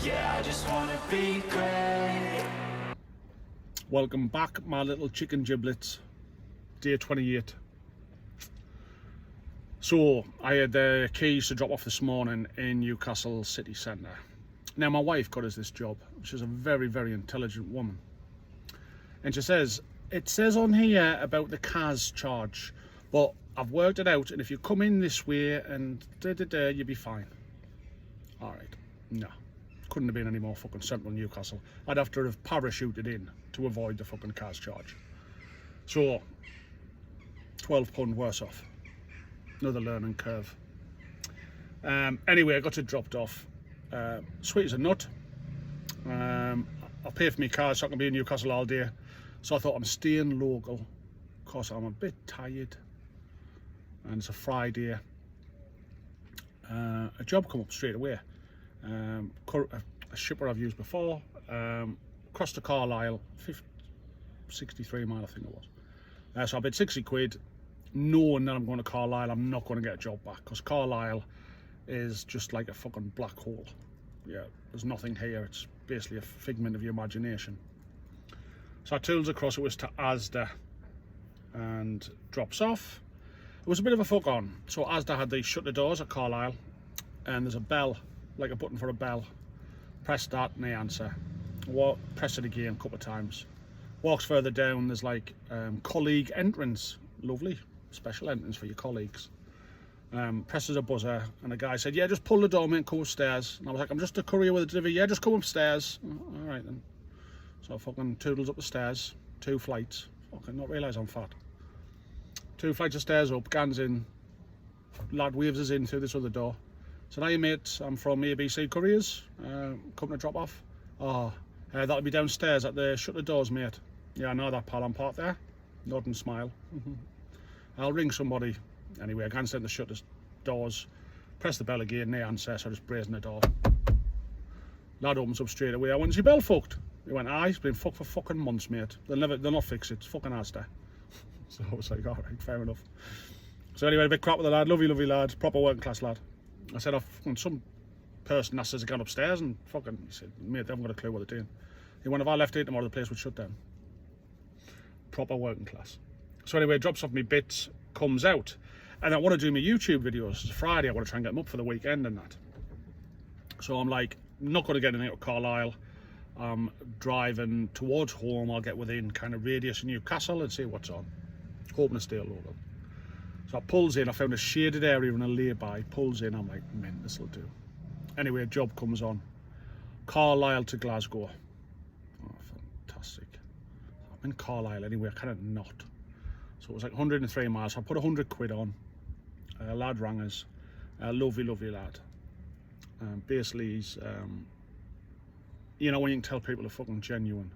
Yeah, I just wanna be great. Welcome back, my little chicken giblets. Day 28. So, I had the keys to drop off this morning in Newcastle city centre. Now, my wife got us this job. She's a very, very intelligent woman. And she says, it says on here about the CAS charge, but I've worked it out, and if you come in this way and you'll be fine. All right. No. Couldn't have been any more fucking central Newcastle. I'd have to have parachuted in to avoid the fucking CAS charge. So, £12 worse off. Another learning curve. Anyway, I got it dropped off. Sweet as a nut. I'll pay for my car so I can be in Newcastle all day. So I thought I'm staying local because I'm a bit tired. And it's a Friday. A job come up straight away. A shipper I've used before, across to Carlisle, 63 mile I think it was. So I paid 60 quid, knowing that I'm going to Carlisle, I'm not going to get a job back, because Carlisle is just like a fucking black hole. Yeah, there's nothing here, it's basically a figment of your imagination. So I tools across, it was to Asda, and drops off. It was a bit of a fuck on. So Asda had these shut the doors at Carlisle, and there's a bell, like a button for a bell. Press that and they answer. Press it again a couple of times. Walks further down, there's like colleague entrance. Lovely, special entrance for your colleagues. Presses a buzzer, and the guy said, yeah, just pull the door, mate, come upstairs. And I was like, I'm just a courier with a delivery. Yeah, just come upstairs. All right then. So I fucking toodles up the stairs, 2 flights. Fucking not realise I'm fat. 2 flights of stairs up, Gans in. Lad waves us in through this other door. So, hey mate, I'm from ABC Couriers, coming to drop off. Oh, that'll be downstairs at the shut the doors, mate. Yeah, I know that, pal, I'm parked there. Nod and smile. I'll ring somebody. Anyway, I can't stand to shut the doors. Press the bell again, they answer, so I just brazen the door. Lad opens up straight away. I went, is your bell fucked? He went, aye, it's been fucked for fucking months, mate. They'll not fix it, it's fucking Asda. So I was like, all right, fair enough. So anyway, a bit crap with the lad, lovely lad, proper working class lad. I said, some person asked us to get upstairs, and fucking, he said, mate, they haven't got a clue what they're doing. He went, if I left it tomorrow, the place would shut down. Proper working class. So anyway, drops off me bits, comes out, and I want to do my YouTube videos. It's Friday, I want to try and get them up for the weekend and that. So I'm like, not going to get anything at Carlisle. I'm driving towards home, I'll get within kind of radius of Newcastle and see what's on. Hoping to stay local. So I pulls in, I found a shaded area in a lay-by, pulls in, I'm like, man, this'll do. Anyway, a job comes on. Carlisle to Glasgow. Oh, fantastic. I'm in Carlisle anyway, I kind of not. So it was like 103 miles, so I put 100 quid on. A lad rang us, a lovely lad. Basically, he's, you know, when you can tell people are fucking genuine.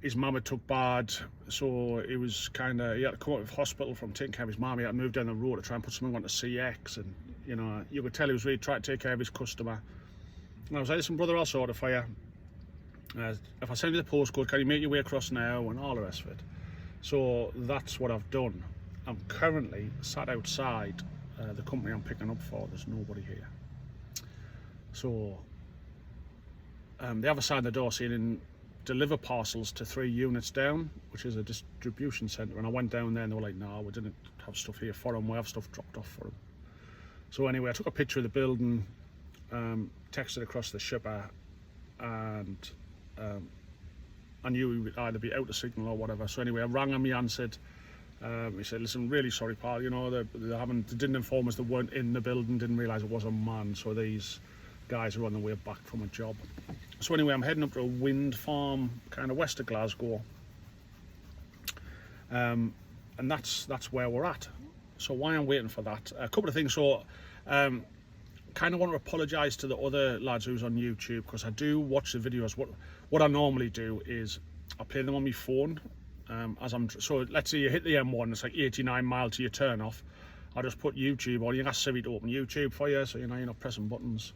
His mum had took bad, so he was kind of, he had to come out of hospital from taking care of his mum. He had to move down the road to try and put something on to CX, and you know, you could tell he was really trying to take care of his customer. And I was like, listen brother, I'll sort it for you. If I send you the postcode, can you make your way across now, and all the rest of it. So that's what I've done. I'm currently sat outside the company I'm picking up for. There's nobody here. So the other side of the door saying deliver parcels to 3 units down, which is a distribution centre, and I went down there and they were like, no, we didn't have stuff here for them, we have stuff dropped off for them. So anyway, I took a picture of the building, texted across the shipper, and I knew he would either be out of signal or whatever. So anyway, I rang him, he answered. He said, listen, really sorry pal, you know, they didn't inform us they weren't in the building, didn't realise it was a man, so these guys are on the way back from a job. So anyway, I'm heading up to a wind farm kind of west of Glasgow, and that's where we're at. So why I'm waiting for that, a couple of things. So kind of want to apologise to the other lads who's on YouTube, because I do watch the videos. What I normally do is I play them on my phone as I'm, so let's say you hit the M1, it's like 89 miles to your turn off. I just put YouTube on, you can ask Siri to open YouTube for you, so you know you're not pressing buttons.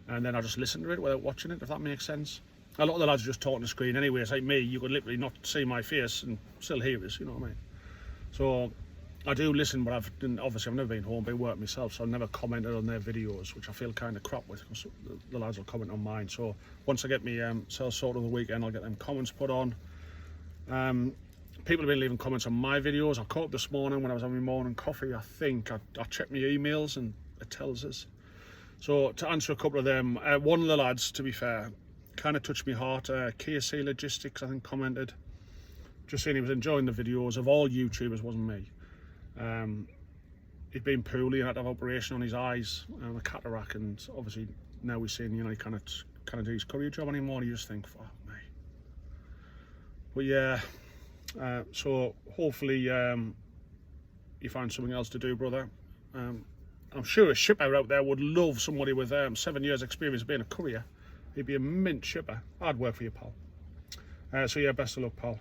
And then I just listen to it without watching it, if that makes sense. A lot of the lads are just talking to the screen anyway. It's like me, you could literally not see my face and still hear us, you know what I mean? So I do listen, but obviously I've never been home, been working myself, so I've never commented on their videos, which I feel kind of crap with, because the lads will comment on mine. So once I get me sales sorted of the weekend, I'll get them comments put on. People have been leaving comments on my videos. I caught up this morning when I was having my morning coffee. I think I checked my emails and it tells us. So to answer a couple of them, one of the lads, to be fair, kind of touched my heart. KC Logistics, I think, commented, just saying he was enjoying the videos. Of all YouTubers, wasn't me. He'd been poorly and had to have operation on his eyes, a cataract, and obviously now we're seeing, you know, he can't do his courier job anymore. And you just think, fuck me. But yeah, so hopefully you find something else to do, brother. I'm sure a shipper out there would love somebody with 7 years experience being a courier. He'd be a mint shipper. I'd work for you, pal. So yeah, best of luck, pal.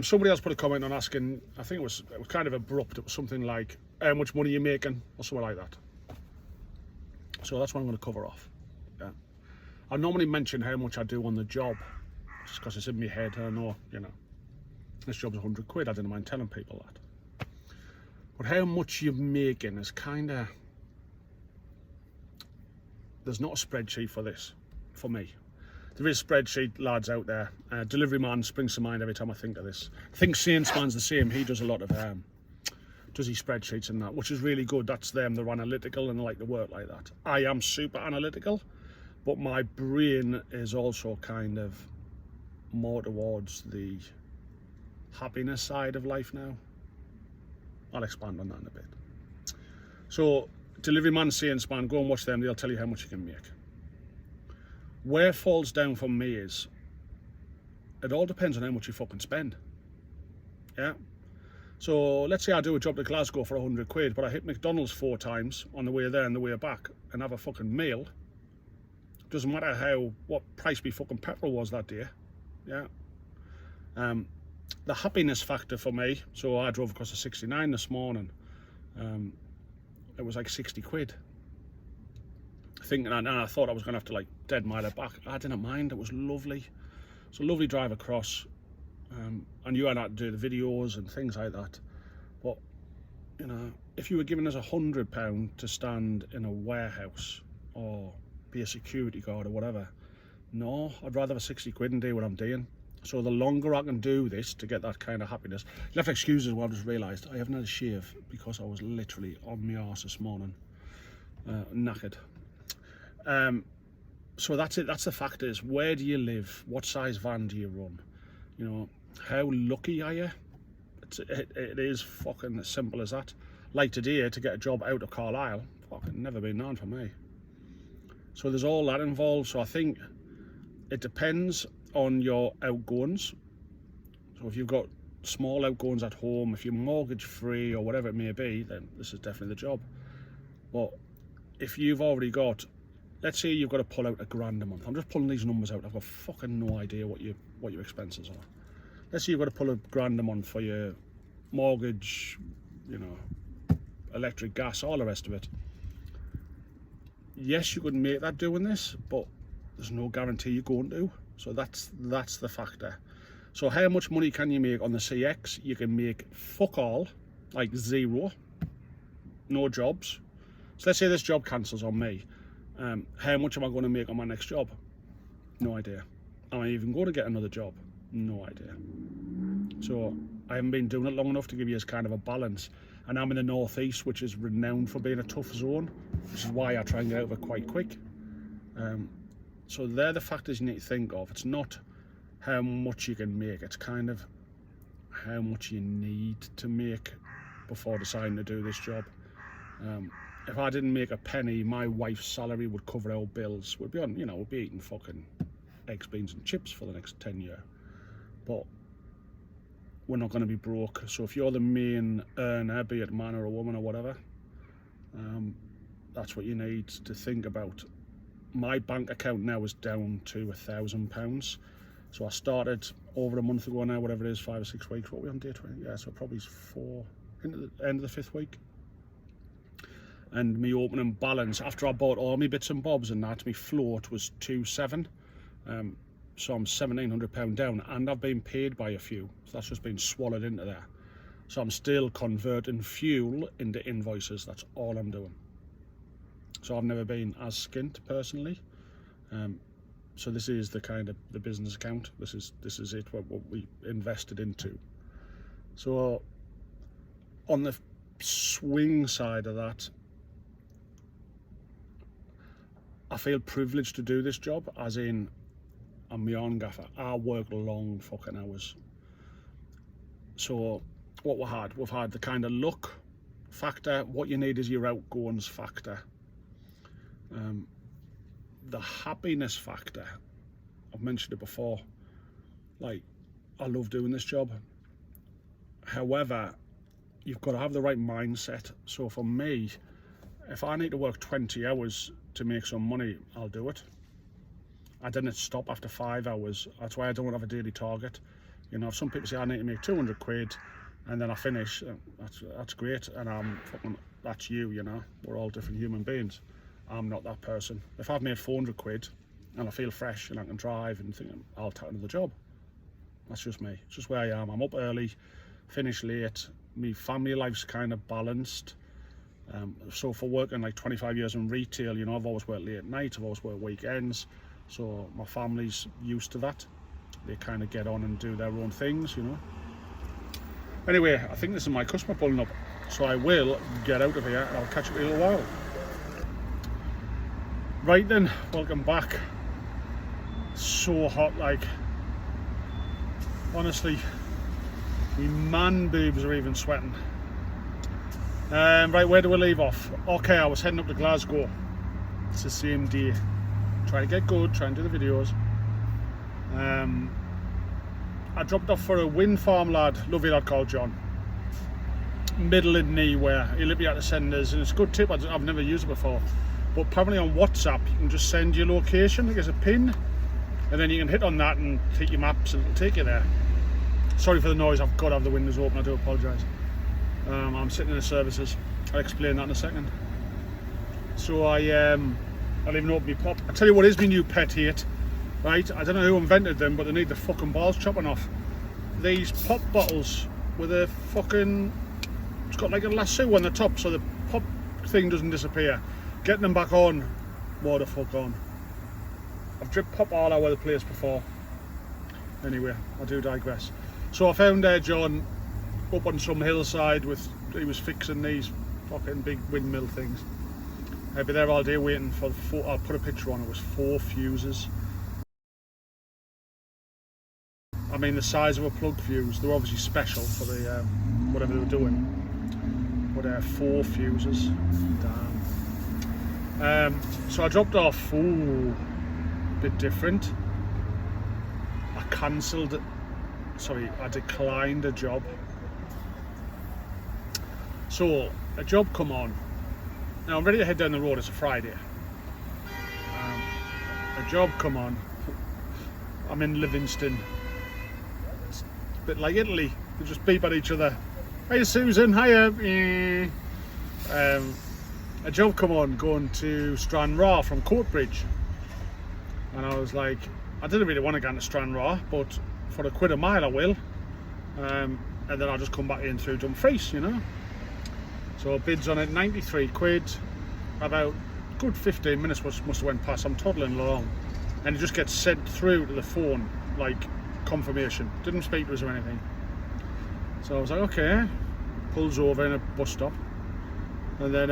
Somebody else put a comment on asking, I think it was kind of abrupt, it was something like, how much money you're making, or something like that. So that's what I'm going to cover off. Yeah. I normally mention how much I do on the job, just because it's in my head. I know, you know, this job's 100 quid, I didn't mind telling people that. But how much you're making is kind of, there's not a spreadsheet for this, for me. There is spreadsheet lads out there. Delivery Man springs to mind every time I think of this. I think Salesman's the same. He does a lot of does he spreadsheets and that, which is really good. That's them. They're analytical and they like to work like that. I am super analytical, but my brain is also kind of more towards the happiness side of life now. I'll expand on that in a bit. So Delivery Man, Salesman, go and watch them. They'll tell you how much you can make. Where it falls down for me is, it all depends on how much you fucking spend. Yeah. So let's say I do a job to Glasgow for 100 quid, but I hit McDonald's 4 times on the way there and the way back and have a fucking meal. Doesn't matter what price my fucking petrol was that day. Yeah. The happiness factor for me, so I drove across the 69 this morning. It was like 60 quid. Thinking, and I thought I was going to have to like dead mile it back. I didn't mind, it was lovely. It's a lovely drive across. I knew I had to do the videos and things like that. But, you know, if you were giving us £100 to stand in a warehouse or be a security guard or whatever, no, I'd rather have 60 quid and do what I'm doing. So the longer I can do this to get that kind of happiness. You'll have to excuse us, well, I just realised I haven't had a shave because I was literally on my arse this morning, knackered. So that's it. That's the fact is, where do you live? What size van do you run? You know, how lucky are you? It is fucking as simple as that. Like today, to get a job out of Carlisle, fucking never been done for me. So there's all that involved. So I think it depends on your outgoings. So if you've got small outgoings at home, if you're mortgage free or whatever it may be, then this is definitely the job. But if you've already got, let's say you've got to pull out £1,000 a month. I'm just pulling these numbers out. I've got fucking no idea what your expenses are. Let's say you've got to pull £1,000 a month for your mortgage, you know, electric, gas, all the rest of it. Yes, you could make that doing this, but there's no guarantee you're going to. So that's the factor. So how much money can you make on the CX? You can make fuck all, like zero, no jobs. So let's say this job cancels on me. How much am I going to make on my next job? No idea. Am I even going to get another job? No idea. So I haven't been doing it long enough to give you as kind of a balance. And I'm in the northeast, which is renowned for being a tough zone, which is why I try and get out of it quite quick. So they're the factors you need to think of. It's not how much you can make, it's kind of how much you need to make before deciding to do this job. If I didn't make a penny, my wife's salary would cover our bills. We'd be on, you know, we'd be eating fucking eggs, beans and chips for the next 10 years. But we're not going to be broke. So if you're the main earner, be it a man or a woman or whatever, that's what you need to think about. My bank account now is down to £1,000. So I started over a month ago now, whatever it is, 5 or 6 weeks. What are we on, day 20? Yeah, so probably 4, into the end of the 5th week. And my opening balance, after I bought all my bits and bobs and that, my float was 2.7. So I'm £1,700 down, and I've been paid by a few. So that's just been swallowed into there. So I'm still converting fuel into invoices. That's all I'm doing. So I've never been as skint personally. So this is the kind of the business account. This is it, what we invested into. So on the swing side of that, I feel privileged to do this job, as in I'm my own gaffer. I work long fucking hours. So what we've had the kind of luck factor. What you need is your outgoings factor. The happiness factor, I've mentioned it before. Like, I love doing this job. However, you've got to have the right mindset. So for me, if I need to work 20 hours to make some money, I'll do it. I didn't stop after 5 hours. That's why I don't have a daily target. You know, if some people say I need to make 200 quid and then I finish, that's great. And that's you, you know. We're all different human beings. I'm not that person. If I've made 400 quid and I feel fresh and I can drive and think, I'll take another job. That's just me. It's just where I am. I'm up early, finish late. My family life's kind of balanced. So for working like 25 years in retail, you know, I've always worked late at night, I've always worked weekends. So my family's used to that. They kind of get on and do their own things, you know. Anyway, I think this is my customer pulling up. So I will get out of here and I'll catch you in a little while. Right then, welcome back. So hot, like, honestly, my man boobs are even sweating. Right, where do we leave off? Okay, I was heading up to Glasgow. It's the same day. Try to get good, try and do the videos. I dropped off for a wind farm lad, lovely lad called John. Middle of nowhere. He literally had to send us, and it's a good tip, I've never used it before. But apparently on WhatsApp, you can just send your location, like as a pin, and then you can hit on that and take your maps and it'll take you there. Sorry for the noise, I've got to have the windows open, I do apologise. I'm sitting in the services. I'll explain that in a second. So I'll even open my pop. I'll tell you what is my new pet hate, right? I don't know who invented them, but they need the fucking balls chopping off. These pop bottles with a fucking, it's got like a lasso on the top so the pop thing doesn't disappear. Getting them back on, more the fuck on. I've dripped pop all over the place before. Anyway, I do digress. So I found John up on some hillside he was fixing these fucking big windmill things. I'd be there all day waiting for I'll put a picture on, it was 4 fuses. I mean, the size of a plug fuse. They were obviously special for the whatever they were doing. But 4 fuses. Damn. So I dropped off. Ooh, a bit different. I declined a job. So a job come on. Now I'm ready to head down the road. It's a Friday. A job come on. I'm in Livingston. It's a bit like Italy. They just beep at each other. Hey Susan, hiya. A job come on going to Stranraer from Courtbridge. And I was like, I didn't really want to go into Stranraer, but for £1 a mile I will. And then I'll just come back in through Dumfries, you know. So bids on it, 93 quid. About a good 15 minutes must have went past. I'm toddling along. And it just gets sent through to the phone, like confirmation. Didn't speak to us or anything. So I was like, okay. Pulls over in a bus stop. And then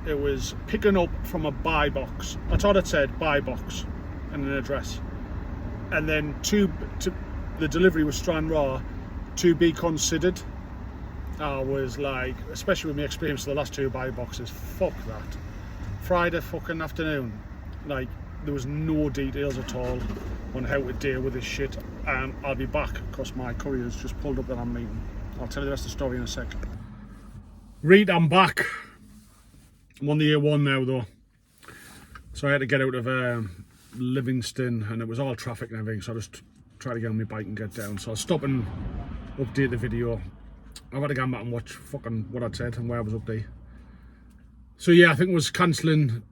it was picking up from a buy box. That's all it said, buy box. And an address. And then the delivery was Stranraer, to be considered. I was like, especially with my experience of the last 2 buy boxes, fuck that. Friday fucking afternoon, like, there was no details at all on how to deal with this shit. And I'll be back because my courier's just pulled up that I'm meeting. I'll tell you the rest of the story in a sec. Right, I'm back. I'm on the A1 now though. So I had to get out of Livingston and it was all traffic and everything, so I just tried to get on my bike and get down. So I'll stop and update the video. I've had to go back and watch fucking what I'd said and where I was up to. So yeah, I think it was cancelling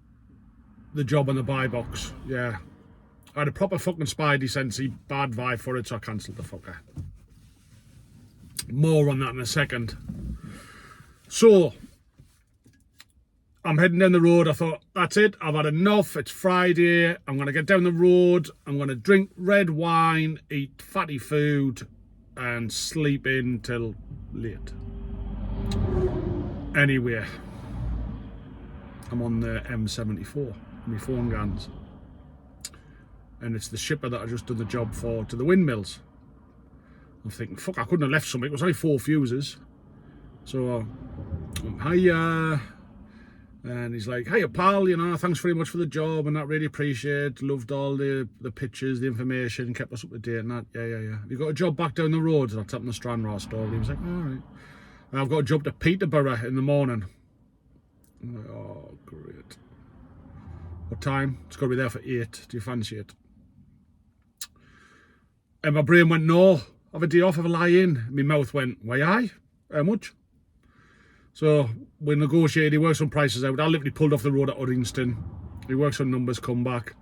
the job on the buy box. Yeah. I had a proper fucking spidey sensey bad vibe for it, so I cancelled the fucker. More on that in a second. So, I'm heading down the road. I thought, that's it. I've had enough. It's Friday. I'm going to get down the road. I'm going to drink red wine, eat fatty food, and sleep in till late. Anyway, I'm on the M74. My phone guns. And it's the shipper that I just done the job for to the windmills. I'm thinking, fuck, I couldn't have left something. It was only 4 fuses. So, hiya. And he's like, hiya pal, you know, thanks very much for the job and that, really appreciate. Loved all the pictures, the information, kept us up to date and that. Yeah. Have you got a job back down the road? And I tapped on the Stranraer store and he was like, alright. And I've got a job to Peterborough in the morning. I'm like, oh, great. What time? It's got to be there for 8. Do you fancy it? And my brain went, no, have a day off, have a lie in. My mouth went, why aye? How much? So we negotiated, he worked some prices out. I literally pulled off the road at Uddingston. He worked some numbers, come back,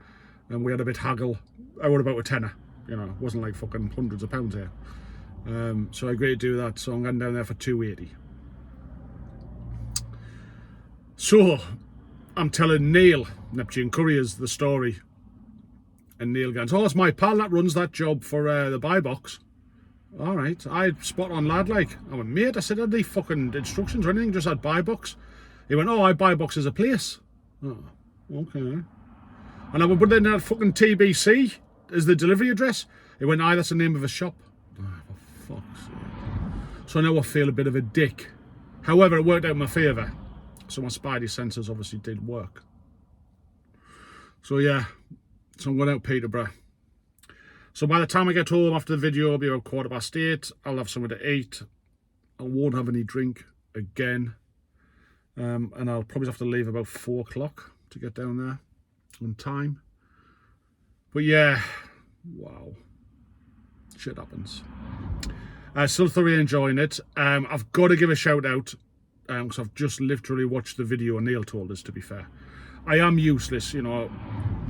and we had a bit haggle. I would about a tenner, you know, it wasn't like fucking hundreds of pounds here. So I agreed to do that, so I'm going down there for 280. So I'm telling Neil, Neptune Couriers, the story. And Neil goes, oh, it's my pal that runs that job for the buy box. All right, I spot on lad like. I went, mate, I said, had they fucking instructions or anything? Just had buy box. He went, oh, I buy box as a place. Oh, okay. And I went, but then that fucking TBC is the delivery address. He went, aye, that's the name of a shop. Oh, for fuck's sake. So now I feel a bit of a dick. However, it worked out in my favour. So my spidey sensors obviously did work. So yeah, so I'm going out Peterborough. So by the time I get home after the video, it'll be about 8:15. I'll have something to eat. I won't have any drink again. And I'll probably have to leave about 4 o'clock to get down there on time. But yeah, wow. Shit happens. Still thoroughly enjoying it. I've got to give a shout out because I've just literally watched the video Neil told us, to be fair. I am useless, you know.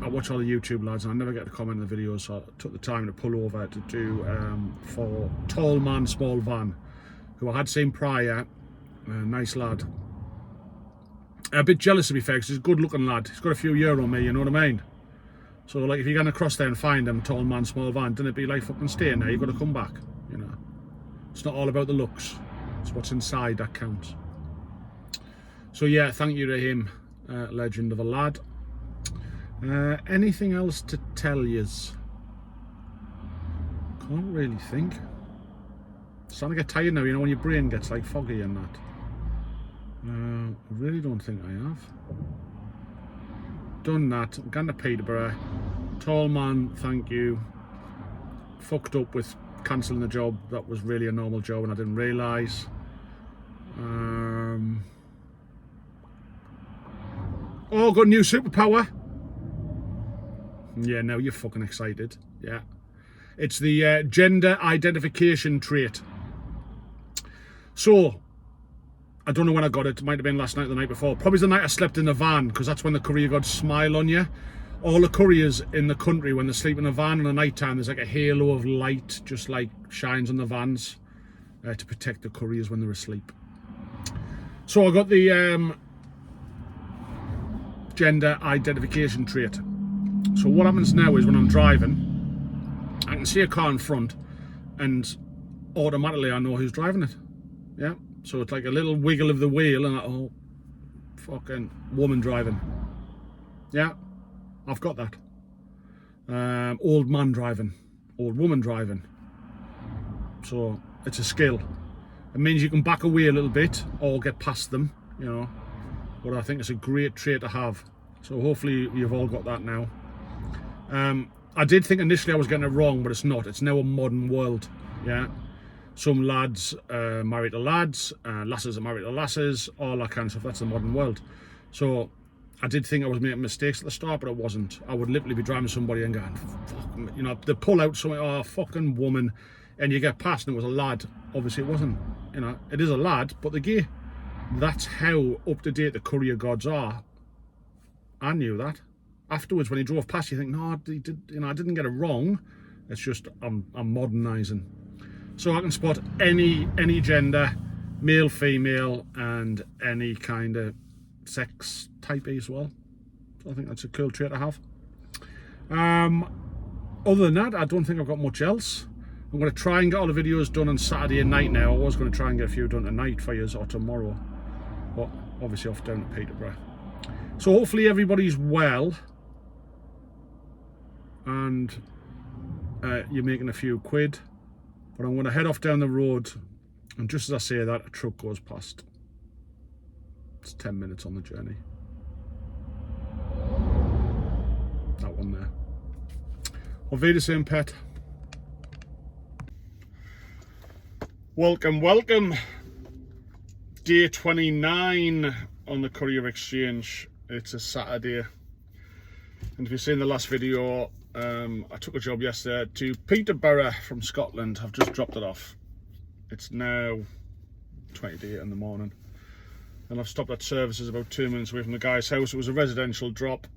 I watch all the YouTube lads and I never get to comment on the videos, so I took the time to pull over to do for Tall Man Small Van, who I had seen prior. Nice lad. A bit jealous, to be fair, because he's a good looking lad. He's got a few years on me, you know what I mean? So like if you're going to cross there and find him, Tall Man Small Van, doesn't it be like fucking staying there? You've got to come back, you know. It's not all about the looks. It's what's inside that counts. So yeah, thank you to him. Legend of a lad. Anything else to tell yous? Can't really think. Starting to get tired now, you know, when your brain gets like foggy and that. I really don't think I have. Done that. I'm going to Peterborough. Tall man, thank you. Fucked up with cancelling the job. That was really a normal job and I didn't realise. Oh, got a new superpower. Yeah, now you're fucking excited. Yeah. It's the gender identification trait. So, I don't know when I got it. It might have been last night or the night before. Probably the night I slept in the van, because that's when the courier gods smile on you. All the couriers in the country, when they sleep in a van in the night time, there's like a halo of light just like shines on the vans to protect the couriers when they're asleep. So I got the gender identification trait. So what happens now is when I'm driving, I can see a car in front and automatically I know who's driving it. Yeah, so it's like a little wiggle of the wheel and oh, fucking woman driving. Yeah, I've got that. Old man driving, old woman driving. So it's a skill. It means you can back away a little bit or get past them, you know. But I think it's a great trait to have. So hopefully you've all got that now. I did think initially I was getting it wrong, but it's not. It's now a modern world. Yeah. Some lads married to lads, lasses are married to lasses, all that kind of stuff. That's the modern world. So I did think I was making mistakes at the start, but I wasn't. I would literally be driving somebody and going, fuck, you know, they pull out something, oh, fucking woman, and you get past and it was a lad. Obviously it wasn't, you know, it is a lad, but they're gay. That's how up to date the courier gods are. I knew that. Afterwards, when he drove past, you think, no, he did, you know, I didn't get it wrong. It's just I'm modernising. so I can spot any gender, male, female, and any kind of sex type as well. So I think that's a cool trait to have. Other than that, I don't think I've got much else. I'm going to try and get all the videos done on Saturday night now. I was going to try and get a few done tonight for you or tomorrow, but obviously off down to Peterborough. So hopefully everybody's well and you're making a few quid. But I'm going to head off down the road, and just as I say that, a truck goes past. It's 10 minutes on the journey. That one there. Auf Wiedersehen, pet. Welcome, welcome. Day 29 on the Courier exchange. It's a Saturday. And if you've seen the last video, I took a job yesterday to Peterborough from Scotland. I've just dropped it off. It's now 20 to 8 in the morning. And I've stopped at services about 2 minutes away from the guy's house. It was a residential drop.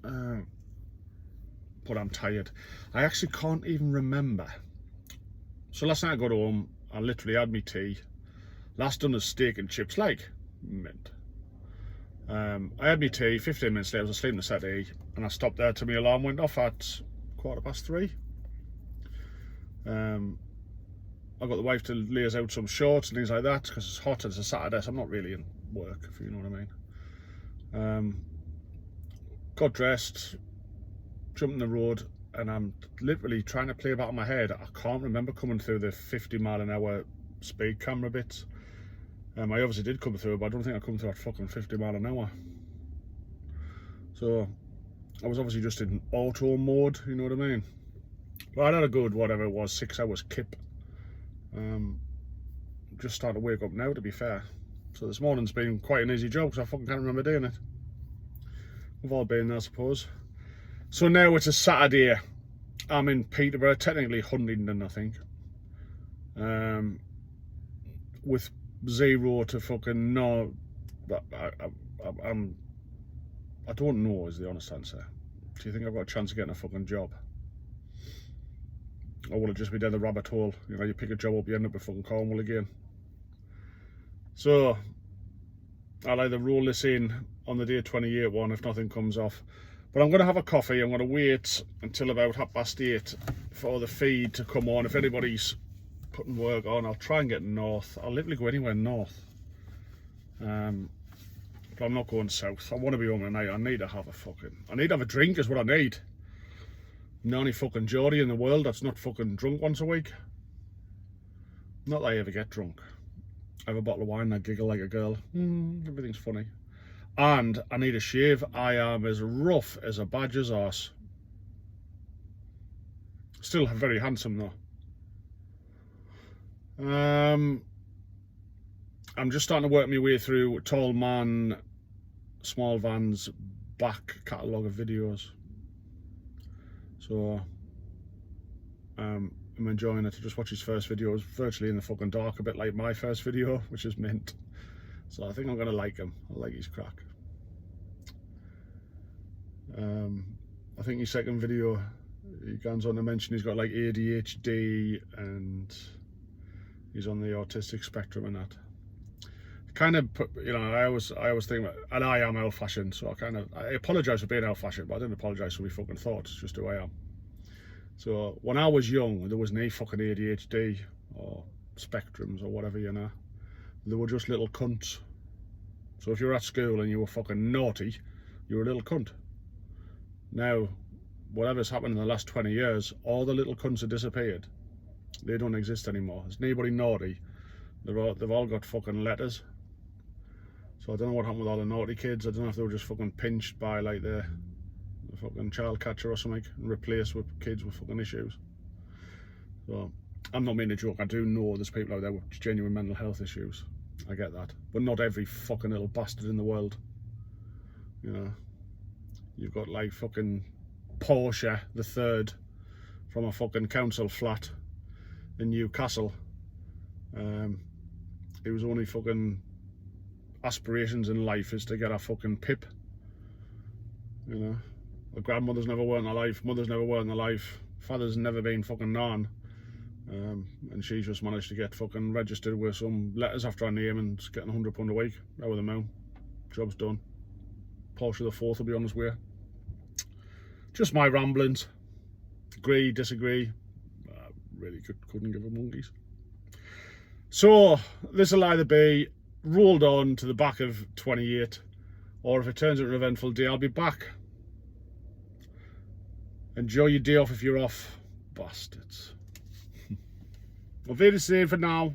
But I'm tired. I actually can't even remember. So last night I got home, I literally had my tea. Last done was steak and chips, like mint. I had my tea, 15 minutes later I was asleep in the settee, and I stopped there till my alarm went off at 3:15. I got the wife to lay us out some shorts and things like that, because it's hot and it's a Saturday, so I'm not really in work, if you know what I mean. Got dressed, jumped in the road, and I'm literally trying to play back in my head. I can't remember coming through the 50-mile-an-hour speed camera bits. I obviously did come through, but I don't think I come through at fucking 50 mile an hour. So I was obviously just in auto mode, you know what I mean? But I had a good, whatever it was, 6 hours kip. Just starting to wake up now, to be fair. So this morning's been quite an easy job, because I fucking can't remember doing it. We've all been there, I suppose. So now it's a Saturday. I'm in Peterborough, technically Huntingdon, I think. With 0 to fucking no. I don't know is the honest answer. Do you think I've got a chance of getting a fucking job? Or will it just be down the rabbit hole? You know, you pick a job up, you end up in fucking Cornwall again. So I'll either roll this in on the day 28 one if nothing comes off. But I'm going to have a coffee. I'm going to wait until about 8:30 for the feed to come on. If anybody's putting work on, I'll try and get north. I'll literally go anywhere north. But I'm not going south. I want to be home tonight. I need to have a drink is what I need. I'm the only fucking Geordie in the world that's not fucking drunk once a week. Not that I ever get drunk. I have a bottle of wine and I giggle like a girl. Everything's funny. And I need a shave. I am as rough as a badger's arse. Still very handsome though. I'm just starting to work my way through Tall Man, Small Van's back catalogue of videos. So I'm enjoying it. To just watch his first video. It was virtually in the fucking dark, a bit like my first video, which is mint. So I think I'm going to like him. I like his crack. I think his second video, he goes on to mention he's got like ADHD and he's on the autistic spectrum and that. Kind of, you know, I always think, and I am old-fashioned, so I apologise for being old-fashioned, but I didn't apologise for my fucking thoughts. It's just who I am. So when I was young, there was no fucking ADHD or spectrums or whatever, you know. They were just little cunts. So if you were at school and you were fucking naughty, you were a little cunt. Now, whatever's happened in the last 20 years, all the little cunts have disappeared. They don't exist anymore. There's nobody naughty. They've all got fucking letters. So I don't know what happened with all the naughty kids. I don't know if they were just fucking pinched by like the fucking child catcher or something and replaced with kids with fucking issues. So I'm not making a joke. I do know there's people out there with genuine mental health issues. I get that. But not every fucking little bastard in the world. You know, you've got like fucking Portia the third from a fucking council flat in Newcastle. It was only fucking aspirations in life is to get a fucking pip. You know, the grandmother's never worked in her life, mother's never worked in her life, father's never been fucking on. And she's just managed to get fucking registered with some letters after her name and is getting £100 a week out of the moon. Job's done. Porsche the fourth will be on his way. Just my ramblings. Agree, disagree. Really couldn't give a monkeys. So this will either be rolled on to the back of 28, or if it turns out an eventful day, I'll be back. Enjoy your day off if you're off, bastards. Auf Wiedersehen for now.